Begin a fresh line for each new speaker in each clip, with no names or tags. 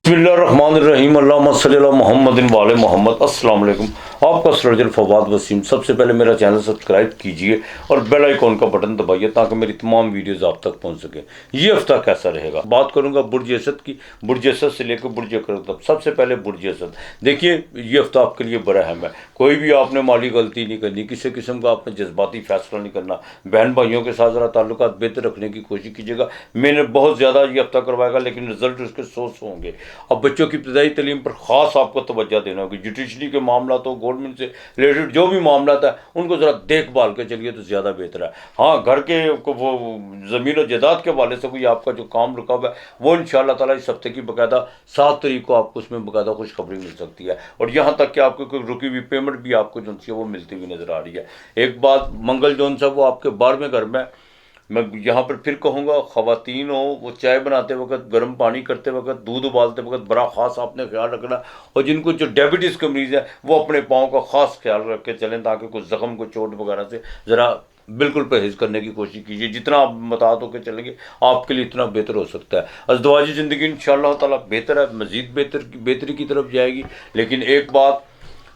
बिस्मिल्लाहिर्रहमानिर्रहीम अल्लाहुम्मा सल्ली अला मुहम्मदिन वाले मोहम्मद। अस्सलाम वालेकुम। आपका सरजल फवाद वसीम। सबसे पहले मेरा चैनल सब्सक्राइब कीजिए और बेल आइकॉन का बटन दबाइए ताकि मेरी तमाम वीडियोस आप तक पहुंच सके। ये हफ्ता कैसा रहेगा, बात करूंगा बुर्ज असद की। बुर्ज असद से लेकर बुर्ज अकरम तक। सबसे पहले बुर्ज असद देखिए, ये हफ्ता आपके लिए बड़ा अहम है। कोई भी आपने माली गलती नहीं करनी, किसी किस्म का आपने जज्बाती फैसला नहीं करना। बहन भाइयों के साथ ज़रा ताल्लुकात बेहतर रखने की कोशिश कीजिएगा। मैंने बहुत ज़्यादा ये हफ्ता करवाएगा लेकिन रिजल्ट उसके 100 होंगे। अब बच्चों की इब्तदाई तालीम पर ख़ास आपको तवज्जो देना होगी। जुडिशरी के मामला तो गवर्नमेंट से रिलेटेड जो भी मामला है उनको ज़रा देखभाल के चलिए तो ज़्यादा बेहतर है। हाँ, घर के वो ज़मीन और जायदाद के हवाले से कोई आपका जो काम रुका हुआ है वो इंशाअल्लाह ताला इस हफ्ते की बाकायदा 7 तारीख को आपको उसमें बाकायदा खुशखबरी मिल सकती है। और यहाँ तक कि आपको कोई रुकी हुई पेमेंट भी आपको जो है वो मिलती हुई नज़र आ रही है। एक बात, मंगल जोन सा वो आपके 12वें घर में। मैं यहाँ पर फिर कहूँगा, ख़वातीन हो वो चाय बनाते वक्त, गर्म पानी करते वक्त, दूध उबालते वक्त बड़ा ख़ास आपने ख्याल रखना। और जिनको जो डायबिटीज़ के मरीज़ है वो अपने पाँव का ख़ास ख्याल रख के चलें ताकि कुछ ज़ख्म को चोट वगैरह से ज़रा बिल्कुल परहेज़ करने की कोशिश कीजिए। जितना आप मुताहत होकर चलेंगे आपके लिए इतना बेहतर हो सकता है। अज़दवाजी ज़िंदगी इंशाअल्लाह ताला बेहतर है, मज़ीद बेहतरी की तरफ जाएगी। लेकिन एक बात,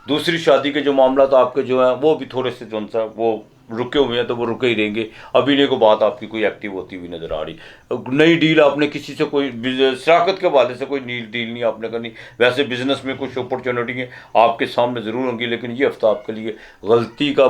दूसरी शादी के जो मामला तो आपके जो हैं वो भी थोड़े से जो सा वो रुके हुए हैं तो वो रुके ही रहेंगे। अभी नहीं को बात आपकी कोई एक्टिव होती हुई नज़र आ रही। नई डील आपने किसी से कोई शराकत के हवाले से कोई नई डील नहीं आपने करनी। वैसे बिजनेस में कुछ अपॉर्चुनिटी है आपके सामने ज़रूर होंगी, लेकिन ये हफ्ता आपके लिए गलती का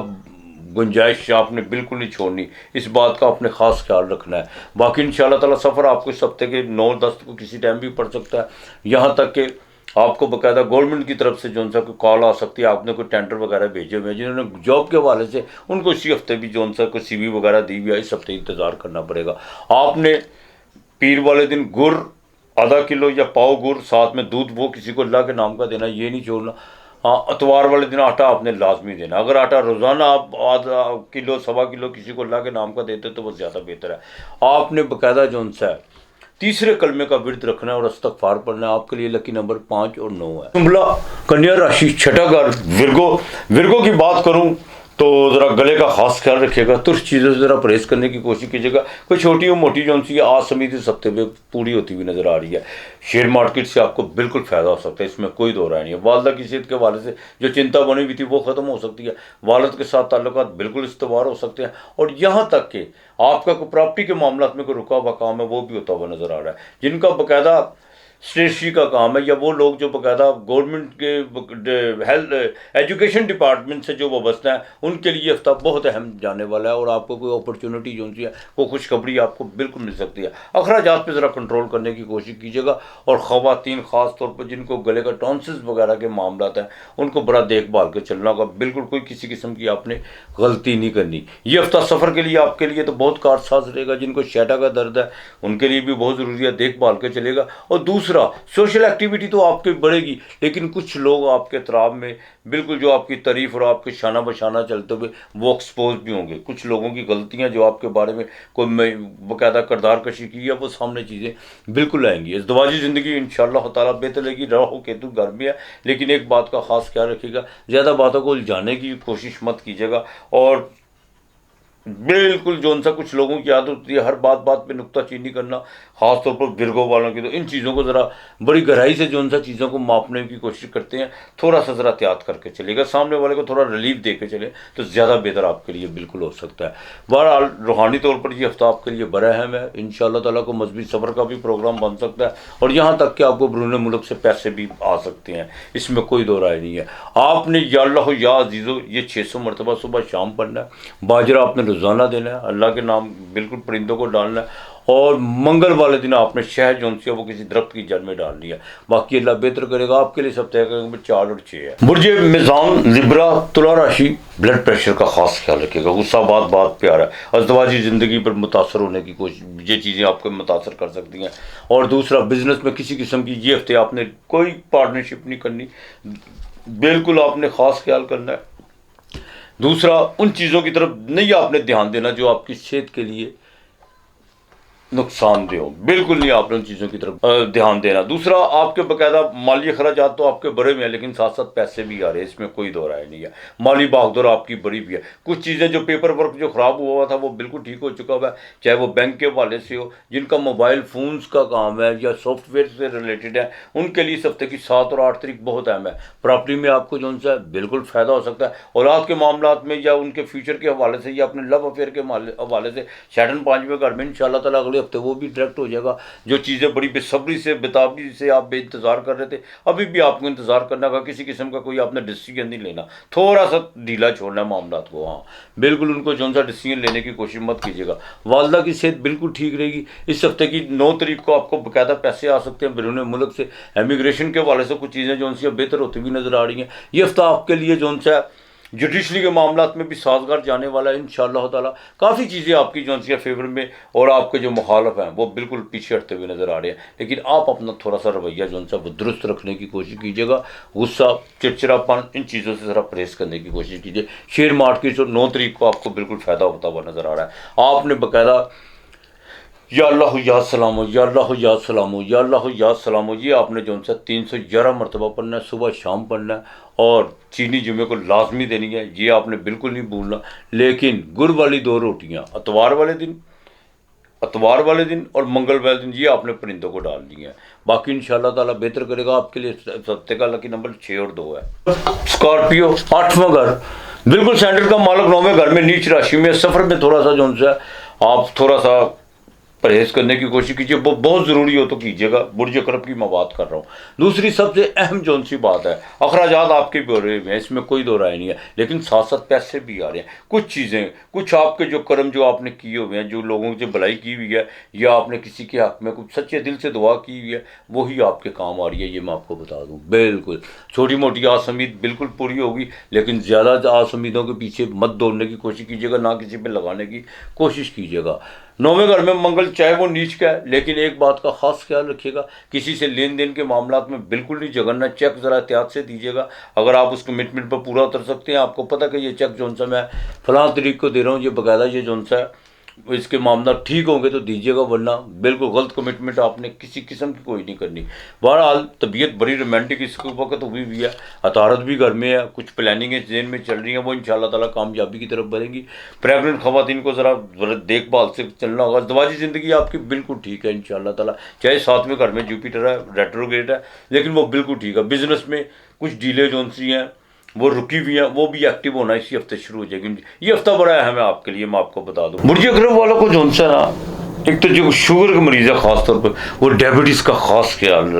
गुंजाइश आपने बिल्कुल नहीं छोड़नी। इस बात का आपने ख़ास ख्याल रखना है। बाकी इंशाअल्लाह ताला सफ़र आपको इस हफ्ते के 9-10 को किसी टाइम भी पड़ सकता है। यहाँ तक कि आपको बाकायदा गवर्नमेंट की तरफ से जो सा कोई कॉल आ सकती है। आपने कोई टेंडर वगैरह भेजे हुए हैं जिन्होंने जॉब के हवाले से, उनको इसी हफ्ते भी जो सा कोई CV वगैरह दी हुई है, इस हफ्ते इंतज़ार करना पड़ेगा। आपने पीर वाले दिन गुड़ आधा किलो या पाव गुड़ साथ में दूध वो किसी को अल्लाह के नाम का देना, ये नहीं छोड़ना। हाँ, इतवार वाले दिन आटा आपने लाजमी देना। अगर आटा रोज़ाना आप आधा किलो 1.25 किलो किसी को अल्लाह के नाम का देते तो वो ज़्यादा बेहतर है। आपने बाकायदा जो सा तीसरे कलमे का विर्द रखना है और इस्तग़फ़ार पढ़ना है। आपके लिए लकी नंबर 5 और 9 है। जुमला कन्या राशि, छठा घर विरगो की बात करूं तो ज़रा गले का खास ख्याल रखिएगा। तुर्श चीज़ों से ज़रा परहेज़ करने की कोशिश कीजिएगा। कोई छोटी और मोटी जो सी आज समीत इस हफ्ते में पूरी होती हुई नज़र आ रही है। शेयर मार्केट से आपको बिल्कुल फ़ायदा हो सकता है, इसमें कोई दो राय नहीं है। वालदा की सेहत के हवाले से जो चिंता बनी हुई थी वो ख़त्म हो सकती है। वालद के साथ ताल्लुकात बिल्कुल इस्तवार हो सकते हैं। और यहाँ तक कि आपका कोई प्रॉपर्टी के मामला में कोई रुका हुआ काम है वो भी होता हुआ नज़र आ रहा है। जिनका बाकायदा स्टेशनरी का काम है या वो लोग जो बाकायदा गवर्नमेंट के हेल्थ एजुकेशन डिपार्टमेंट से जो वाबस्ता है उनके लिए हफ्ता बहुत अहम जाने वाला है। और आपको कोई अपॉर्चुनिटी जो सी है वो खुशखबरी आपको बिल्कुल मिल सकती है। अखराजात पे ज़रा कंट्रोल करने की कोशिश कीजिएगा। और ख़वातीन ख़ास तौर पर जिनको गले का टॉन्सिस वगैरह के मामला हैं उनको बड़ा देखभाल के चलना होगा। बिल्कुल कोई किसी किस्म की आपने गलती नहीं करनी। ये हफ्ता सफ़र के लिए आपके लिए तो बहुत कारसाज रहेगा। जिनको शैटा का दर्द है उनके लिए भी बहुत ज़रूरी है, देखभाल के चलेगा। और दूसरा, सोशल एक्टिविटी तो आपकी बढ़ेगी लेकिन कुछ लोग आपके तराब में बिल्कुल जो आपकी तारीफ और आपके शाना बशाना चलते हुए वो एक्सपोज भी होंगे। कुछ लोगों की गलतियां जो आपके बारे में कोई बाकायदा करदार कशी की है वो सामने चीज़ें बिल्कुल आएंगी। इस दवाजी ज़िंदगी इंशाअल्लाह ताला बेहतर रहेगी। राहु केतु घर में है, लेकिन एक बात का ख़ास ख्याल रखिएगा, ज़्यादा बातों को उलझाने की कोशिश मत कीजिएगा। और बिल्कुल जो सा कुछ लोगों की आदत होती है हर बात पे नुक्ताचीनी करना, ख़ास तौर पर विरगो वालों की, तो इन चीज़ों को ज़रा बड़ी गहराई से जो सा चीज़ों को मापने की कोशिश करते हैं, थोड़ा सा ज़रा एहतियात करके चलेगा। सामने वाले को थोड़ा रिलीफ दे के चले तो ज़्यादा बेहतर आपके लिए बिल्कुल हो सकता है। बहरहाल रूहानी तौर पर ये हफ्ता आपके लिए बड़ा अहम है। इंशाअल्लाह ताला को मज़हबी सफ़र का भी प्रोग्राम बन सकता है। और यहाँ तक कि आपको बैरून मुल्क से पैसे भी आ सकते हैं, इसमें कोई दो राय नहीं है। आपने या अल्लाह या अज़ीज़ो ये 600 मरतबा सुबह शाम पढ़ना है। बाजरा आपने रोज़ाना देना है, अल्लाह के नाम बिल्कुल परिंदों को डालना है। और मंगल वाले दिन आपने शहद जो है वो किसी दरख्त की जड़ में डालनी है। बाकी अल्लाह बेहतर करेगा। आपके लिए सब तय करेंगे 4 और 6 है। बुर्ज मिज़ान लिब्रा तुला राशि, ब्लड प्रेशर का खास ख्याल रखिएगा। गुस्सा बात प्यार है। अज़दवाजी ज़िंदगी पर मुतासर होने की कोशिश, ये चीज़ें आपको मुतासर कर सकती हैं। और दूसरा, बिजनेस में किसी किस्म की ये हफ्ते आपने कोई पार्टनरशिप नहीं करनी, बिल्कुल आपने ख़ास ख्याल करना है। दूसरा, उन चीज़ों की तरफ नहीं आपने ध्यान देना जो आपकी सेहत के लिए नुकसान दे हो, बिल्कुल नहीं आपने उन चीज़ों की तरफ ध्यान देना। दूसरा, आपके बाकायदा माली अखराजात तो आपके बड़े में है, लेकिन साथ साथ पैसे भी आ रहे हैं, इसमें कोई दो राय नहीं है। माली भागदौड़ आपकी बड़ी भी है। कुछ चीज़ें जो पेपर वर्क जो ख़राब हुआ था वो बिल्कुल ठीक हो चुका हुआ है, चाहे वो बैंक के हवाले से हो, जिनका मोबाइल फ़ोन्स का काम है या सॉफ्टवेयर से रिलेटेड है, उनके लिए इस हफ्ते की 7 और 8 तारीख बहुत अहम है। प्रॉपर्टी में आपको जो सा बिल्कुल फ़ायदा हो सकता है। औलाद के मामलात में या उनके फ्यूचर के हवाले से या अपने लव अफेयर के हवाले से सैटर्न 5वें घर में इंशाल्लाह ताला अगले हफ्ते वो भी डायरेक्ट हो जाएगा। जो चीज़ें बड़ी बेसब्री से बेताबी से आप बेइंतज़ार कर रहे थे, अभी भी आपको इंतज़ार करना होगा। किसी किस्म का कोई आपने डिसीजन नहीं लेना, थोड़ा सा ढीला छोड़ना है मामलात को। हाँ, बिल्कुल उनको जो सा डिसीजन लेने की कोशिश मत कीजिएगा। वालदा की सेहत बिल्कुल ठीक रहेगी। इस हफ्ते की 9 तारीख को आपको बाकायदा पैसे आ सकते हैं बैरून मुल्क से। इमिग्रेशन के हवाले से कुछ चीज़ें जो उनसे बेहतर होती हुई नज़र आ रही हैं। ये हफ्ता आपके लिए जो सा जुडिशली के मामलात में भी साजगार जाने वाला है इंशाअल्लाह ताला। काफ़ी चीज़ें आपकी जो सी फेवर में और आपके जो मुखालफ हैं वो बिल्कुल पीछे हटते हुए नज़र आ रहे हैं। लेकिन आप अपना थोड़ा सा रवैया जो सा वो दुरुस्त रखने की कोशिश कीजिएगा। गुस्सा, चिड़चिड़ापन, इन चीज़ों से ज़रा परहेज़ करने की कोशिश कीजिए। शेयर मार्केट जो 9 तारीख को आपको बिल्कुल फ़ायदा होता हुआ नज़र आ रहा है। आपने बाकायदा या अल्लाह या सलामो या अल्लाह या सलामो या अल्लाह या सलामो, ये आपने जो सा 311 मरतबा पढ़ना है, सुबह शाम पढ़ना है। और चीनी जुमे को लाजमी देनी है, ये आपने बिल्कुल नहीं भूलना। लेकिन गुड़ वाली 2 रोटियाँ अतवार वाले दिन और मंगल वाले दिन ये आपने परिंदों को डालनी है। बाकी इंशाल्लाह ताला बेहतर करेगा आपके लिए। हफ्ते का लकी नंबर 6 और 2 है। स्कॉर्पियो 8वां घर, बिल्कुल सेंटर का मालक 9वें घर में नीच राशि में। सफ़र में थोड़ा सा जो सा आप थोड़ा सा परहेज़ करने की कोशिश कीजिए। वो बहुत ज़रूरी हो तो कीजिएगा। बुर्ज अकरब की मैं बात कर रहा हूँ। दूसरी सबसे अहम जो सी बात है, अखराजात आपके भी हो रहे हैं, इसमें कोई दो राय नहीं है, लेकिन साथ साथ पैसे भी आ रहे हैं। कुछ चीज़ें, कुछ आपके जो कर्म जो आपने किए हुए हैं, जो लोगों की भलाई की हुई है या आपने किसी के हक़ में कुछ सच्चे दिल से दुआ की हुई है, वही आपके काम आ रही है। ये मैं आपको बता दूँ। बिल्कुल छोटी मोटी आस उम्मीद बिल्कुल पूरी होगी, लेकिन ज़्यादा आस उम्मीदों के पीछे मत दौड़ने की कोशिश कीजिएगा, ना किसी पे लगाने की कोशिश कीजिएगा। 9वें घर में मंगल, चाहे वो नीच का है, लेकिन एक बात का खास ख्याल रखिएगा, किसी से लेन देन के मामलात में बिल्कुल नहीं झगड़ना। चेक ज़रा एहतियात से दीजिएगा। अगर आप उस कमिटमेंट पर पूरा उतर सकते हैं, आपको पता कि ये चेक जो सा मैं फ़लाँ तारीख को दे रहा हूँ, ये बाकायदा ये जो सा इसके मामला ठीक होंगे तो दीजिएगा, वरना बिल्कुल गलत कमिटमेंट आपने किसी किस्म की कोई नहीं करनी। बहरहाल तबीयत बड़ी रोमांटिक इस वक्त हुई हुई है, अतारत भी घर में है, कुछ प्लानिंगें जेन में चल रही हैं, वो इंशाल्लाह ताला कामयाबी की तरफ बढ़ेंगी। प्रेगनेंट ख़वातीन को ज़रा देखभाल से चलना होगा। दवाजी ज़िंदगी आपकी बिल्कुल ठीक है इंशाल्लाह ताला, चाहे 7वें घर में जुपिटर है, रेट्रोग्रेड है, लेकिन वो बिल्कुल ठीक है। बिज़नेस में कुछ डीले जो सी हैं वो रुकी हुई हैं, वो भी एक्टिव होना इसी हफ्ते शुरू हो जाएगी। ये हफ्ता बड़ा अहम है आपके लिए, मैं आपको बता दूं। बुर्ज अकरब वालों को जो सा ना, एक तो जो शुगर के मरीज़ है ख़ास तौर पर, वो डायबिटीज़ का ख़ास ख्याल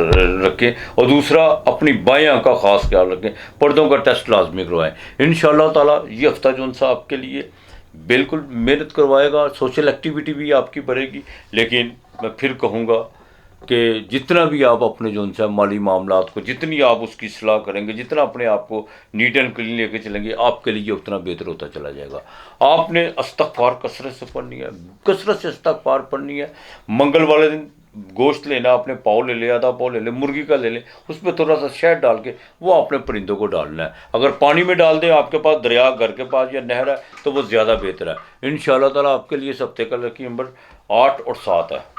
रखें, और दूसरा अपनी बाएं आँख का ख़ास ख्याल रखें। पर्दों का टेस्ट लाजमी करवाएं। इंशाअल्लाह ताला ये हफ्ता जो सा आपके लिए बिल्कुल मेहनत करवाएगा। सोशल एक्टिविटी भी आपकी बढ़ेगी। लेकिन मैं फिर कहूँगा कि जितना भी आप अपने जो सा माली मामलात को, जितनी आप उसकी सलाह करेंगे, जितना अपने आप को नीट एंड क्लीन लेके चलेंगे, आपके लिए उतना बेहतर होता चला जाएगा। आपने इस्तग़फ़ार कसरत से पढ़नी है, कसरत से इस्तग़फ़ार पढ़नी है। मंगल वाले दिन गोश्त लेना, आपने पाव ले ले, आधा पाव ले ले, मुर्गी का ले ले, उस पर थोड़ा सा शहद डाल के वो अपने परिंदों को डालना है। अगर पानी में डाल दें, आपके पास दरिया घर के पास या नहर है, तो वो ज़्यादा बेहतर है। इंशाअल्लाह ताला आपके लिए इस हफ्ते का लकी नंबर 8 और 7 है।